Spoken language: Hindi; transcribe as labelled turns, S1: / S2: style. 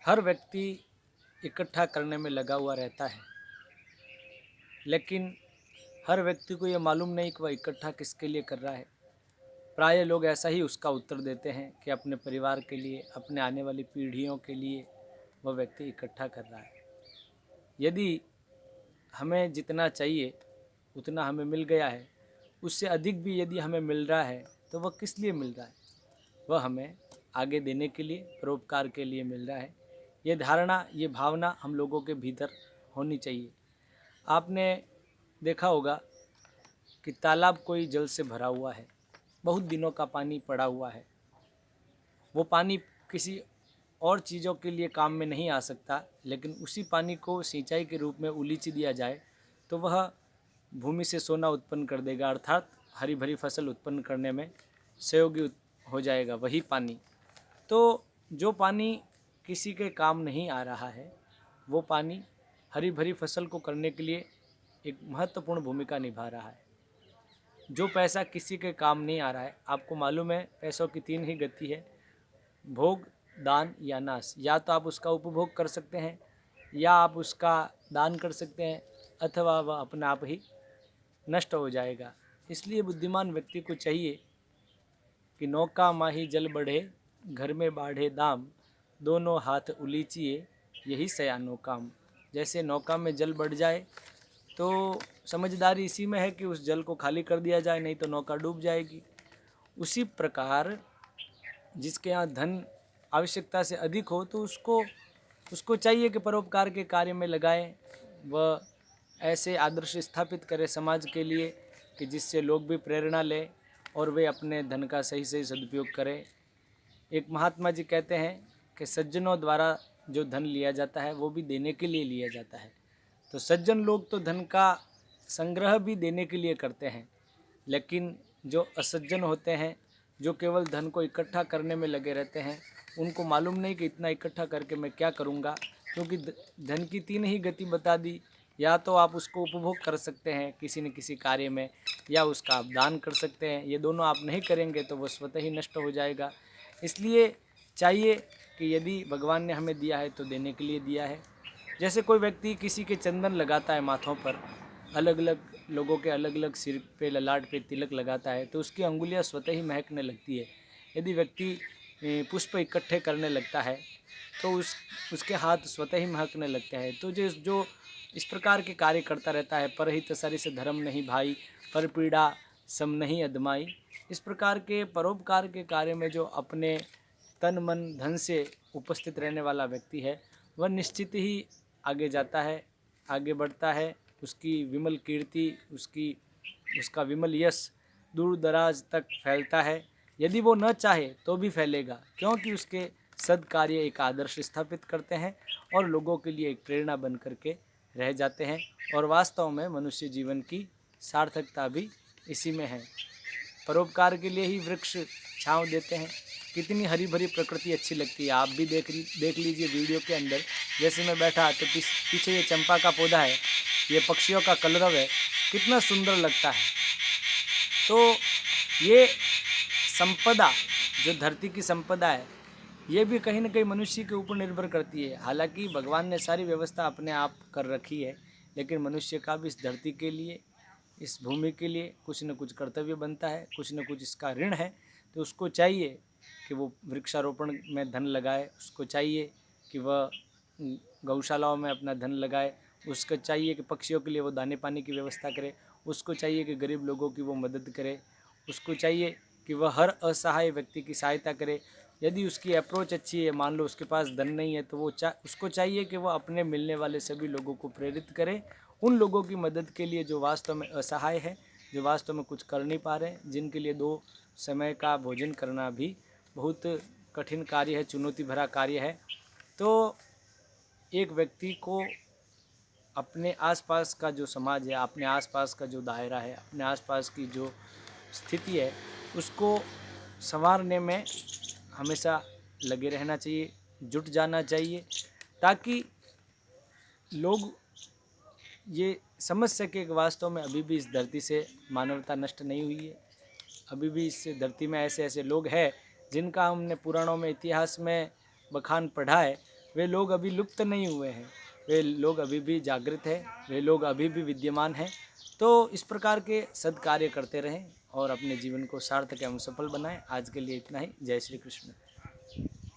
S1: हर व्यक्ति इकट्ठा करने में लगा हुआ रहता है, लेकिन हर व्यक्ति को ये मालूम नहीं कि वह इकट्ठा किसके लिए कर रहा है। प्राय लोग ऐसा ही उसका उत्तर देते हैं कि अपने परिवार के लिए, अपने आने वाली पीढ़ियों के लिए वह व्यक्ति इकट्ठा कर रहा है। यदि हमें जितना चाहिए उतना हमें मिल गया है, उससे अधिक भी यदि हमें मिल रहा है तो वह किस लिए मिल रहा है? वह हमें आगे देने के लिए, परोपकार के लिए मिल रहा है। ये धारणा, ये भावना हम लोगों के भीतर होनी चाहिए। आपने देखा होगा कि तालाब कोई जल से भरा हुआ है, बहुत दिनों का पानी पड़ा हुआ है। वो पानी किसी और चीज़ों के लिए काम में नहीं आ सकता, लेकिन उसी पानी को सिंचाई के रूप में उलीच दिया जाए तो वह भूमि से सोना उत्पन्न कर देगा, अर्थात हरी भरी फसल उत्पन्न करने में सहयोगी हो जाएगा वही पानी। तो जो पानी किसी के काम नहीं आ रहा है, वो पानी हरी भरी फसल को करने के लिए एक महत्वपूर्ण भूमिका निभा रहा है। जो पैसा किसी के काम नहीं आ रहा है, आपको मालूम है पैसों की तीन ही गति है, भोग, दान या नाश। या तो आप उसका उपभोग कर सकते हैं, या आप उसका दान कर सकते हैं, अथवा वह अपने आप ही नष्ट हो जाएगा। इसलिए बुद्धिमान व्यक्ति को चाहिए कि नौका माही जल बढ़े, घर में बाढ़े दाम, दोनों हाथ उलीचिए, यही सयानो काम। जैसे नौका में जल बढ़ जाए तो समझदारी इसी में है कि उस जल को खाली कर दिया जाए, नहीं तो नौका डूब जाएगी। उसी प्रकार जिसके यहाँ धन आवश्यकता से अधिक हो तो उसको चाहिए कि परोपकार के कार्य में लगाए, वह ऐसे आदर्श स्थापित करे समाज के लिए कि जिससे लोग भी प्रेरणा लें और वे अपने धन का सही सही सदुपयोग करें। एक महात्मा जी कहते हैं कि सज्जनों द्वारा जो धन लिया जाता है वो भी देने के लिए लिया जाता है। तो सज्जन लोग तो धन का संग्रह भी देने के लिए करते हैं, लेकिन जो असज्जन होते हैं, जो केवल धन को इकट्ठा करने में लगे रहते हैं, उनको मालूम नहीं कि इतना इकट्ठा करके मैं क्या करूँगा। क्योंकि धन की तीन ही गति बता दी, या तो आप उसको उपभोग कर सकते हैं किसी न किसी कार्य में, या उसका आप दान कर सकते हैं। ये दोनों आप नहीं करेंगे तो वो स्वतः ही नष्ट हो जाएगा। इसलिए चाहिए कि यदि भगवान ने हमें दिया है तो देने के लिए दिया है। जैसे कोई व्यक्ति किसी के चंदन लगाता है माथों पर, अलग अलग लोगों के अलग अलग सिर पे, ललाट पे तिलक लगाता है, तो उसकी अंगुलियां स्वतः ही महकने लगती है। यदि व्यक्ति पुष्प इकट्ठे करने लगता है तो उसके हाथ स्वतः ही महकने लगते हैं। तो जो इस प्रकार के कार्य करता रहता है, पर ही तसरी से धर्म नहीं भाई, पर पीड़ा सम नहीं अदमाई, इस प्रकार के परोपकार के कार्य में जो अपने तन मन धन से उपस्थित रहने वाला व्यक्ति है, वह निश्चित ही आगे जाता है, आगे बढ़ता है। उसकी विमल कीर्ति, उसका विमल यश दूर दराज तक फैलता है। यदि वो न चाहे तो भी फैलेगा, क्योंकि उसके सद्कार्य एक आदर्श स्थापित करते हैं और लोगों के लिए एक प्रेरणा बन करके रह जाते हैं। और वास्तव में मनुष्य जीवन की सार्थकता भी इसी में है। परोपकार के लिए ही वृक्ष छांव देते हैं। कितनी हरी भरी प्रकृति अच्छी लगती है। आप भी देख लीजिए वीडियो के अंदर, जैसे मैं बैठा तो पीछे ये चंपा का पौधा है, ये पक्षियों का कलरव है, कितना सुंदर लगता है। तो ये संपदा, जो धरती की संपदा है, ये भी कहीं ना कहीं मनुष्य के ऊपर निर्भर करती है। हालांकि भगवान ने सारी व्यवस्था अपने आप कर रखी है, लेकिन मनुष्य का भी इस धरती के लिए, इस भूमि के लिए कुछ न कुछ कर्तव्य बनता है, कुछ न कुछ इसका ऋण है। तो उसको चाहिए कि वो वृक्षारोपण में धन लगाए, उसको चाहिए कि वह गौशालाओं में अपना धन लगाए, उसको चाहिए कि पक्षियों के लिए वो दाने पानी की व्यवस्था करे, उसको चाहिए कि गरीब लोगों की वो मदद करे, उसको चाहिए कि वह हर असहाय व्यक्ति की सहायता करे। यदि उसकी अप्रोच अच्छी है, मान लो उसके पास धन नहीं है, तो वो उसको चाहिए कि वह अपने मिलने वाले सभी लोगों को प्रेरित करे उन लोगों की मदद के लिए जो वास्तव में असहाय है, जो वास्तव में कुछ कर नहीं पा रहे, जिनके लिए 2 समय का भोजन करना भी बहुत कठिन कार्य है, चुनौती भरा कार्य है। तो एक व्यक्ति को अपने आसपास का जो समाज है, अपने आसपास का जो दायरा है, अपने आसपास की जो स्थिति है, उसको संवारने में हमेशा लगे रहना चाहिए, जुट जाना चाहिए, ताकि लोग ये समझ सके कि वास्तव में अभी भी इस धरती से मानवता नष्ट नहीं हुई है। अभी भी इस धरती में ऐसे ऐसे लोग हैं जिनका हमने पुराणों में, इतिहास में बखान पढ़ा है, वे लोग अभी लुप्त नहीं हुए हैं, वे लोग अभी भी जागृत हैं, वे लोग अभी भी विद्यमान हैं। तो इस प्रकार के सद्कार्य करते रहें और अपने जीवन को सार्थक एवं सफल बनाएं। आज के लिए इतना ही। जय श्री कृष्ण।